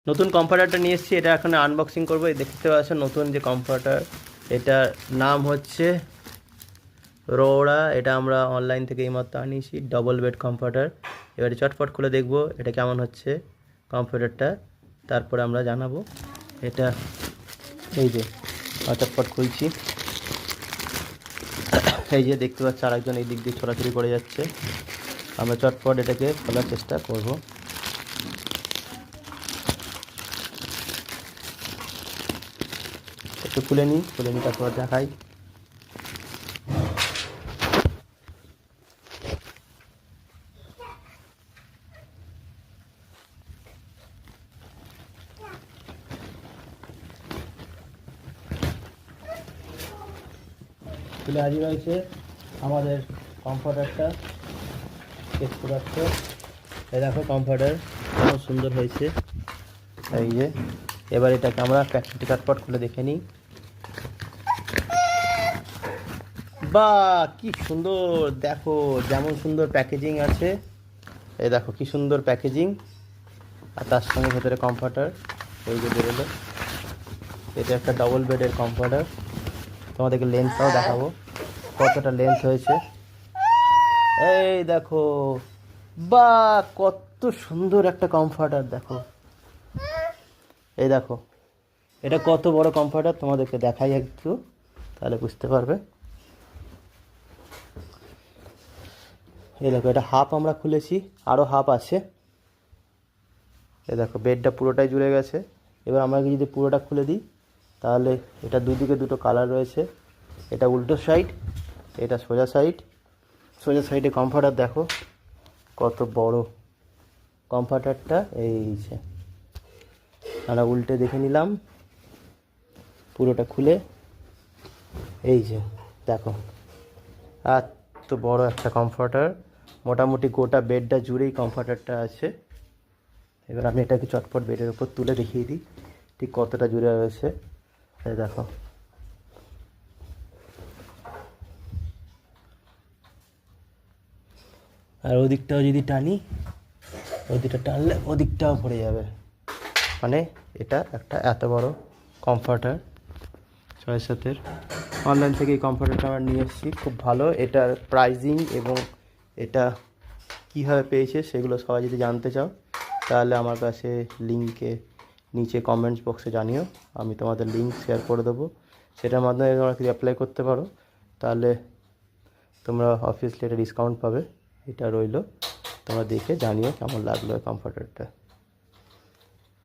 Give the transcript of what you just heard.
নতুন কমফর্টারটা নিয়ে এসেছি, এটা এখন আনবক্সিং করবো। এই দেখতে পাচ্ছেন নতুন যে কমফর্টার, এটার নাম হচ্ছে রোড়া। এটা আমরা অনলাইন থেকে এইমাত্র আনিয়েছি, ডবল বেড কমফর্টার। এবারে চটপট খুলে দেখবো এটা কেমন হচ্ছে কমফর্টারটা, তারপরে আমরা জানাবো এটা। এই যে চটপট খুলছি, এই যে দেখতে পাচ্ছি আরেকজন এই দিক দিয়ে ছোটাছুটি করে যাচ্ছে। আমরা চটপট এটাকে খোলার চেষ্টা করব। একটু খুলে নিই তারপর দেখাই। খুলে হাজির হয়েছে আমাদের কমফর্টারটা, দেখতে পাচ্ছ। এই দেখো কমফর্টার কত সুন্দর হয়েছে। এই যে এবার এটাকে আমরা প্যাকেটটি চটপট খুলে দেখে নিই। বাহ, কি সুন্দর! দেখো যেমন সুন্দর প্যাকেজিং আছে, এই দেখো কি সুন্দর প্যাকেজিং, আর তার সঙ্গে ভেতরে কমফর্টার। এই যে বেরোলো, এটা একটা ডবল বেডের কমফর্টার। তোমাদেরকে লেন্থটাও দেখাবো কতটা লেন্থ হয়েছে। এই দেখো, বাহ কত সুন্দর একটা কমফর্টার। দেখো, এই দেখো এটা কত বড় কমফর্টার, তোমাদেরকে দেখাই একটু, তাহলে বুঝতে পারবে। এই দেখো, এটা হাফ আমরা খুলেছি, আরও হাফ আছে। এই দেখো বেডটা পুরোটাই জুড়ে গেছে। এবার আমরা যদি পুরোটা খুলে দিই, তাহলে এটা দুদিকে দুটো কালার রয়েছে। এটা উল্টো সাইড, এটা সোজা সাইড। সোজা সাইডে কমফর্টার দেখো কত বড় কমফর্টারটা। এই যে আমরা উল্টে দেখে নিলাম পুরোটা খুলে। এই যে দেখো এত বড় একটা কমফর্টার, মোটামুটি গোটা বেডটা জুড়েই কমফর্টারটা আছে। এবার আমি এটাকে চটপট বেডের উপর তুলে দেখিয়ে দিই ঠিক কতটা জুড়ে রয়েছে। এই দেখো, আর ওদিকটাও যদি টানি, ওদিকটা টানলে ওদিকটাও পড়ে যাবে। মানে এটা একটা এত বড় কমফর্টার 6-7-এর। অনলাইন থেকে এই কমফর্টারটা আমরা নিয়ে এসেছি, খুব ভালো। এটার প্রাইজিং এবং এটা কীভাবে পেয়েছে সেগুলো সবাই যদি জানতে চাও, তাহলে আমার কাছে লিঙ্কে নিচে কমেন্টস বক্সে জানিও, আমি তোমাদের লিঙ্ক শেয়ার করে দেবো। সেটার মাধ্যমে তোমরা যদি অ্যাপ্লাই করতে পারো, তাহলে তোমরা অবভিয়াসলি এটা ডিসকাউন্ট পাবে। এটা রইলো, তোমরা দেখে জানিও কেমন লাগলো এই কমফর্টারটা।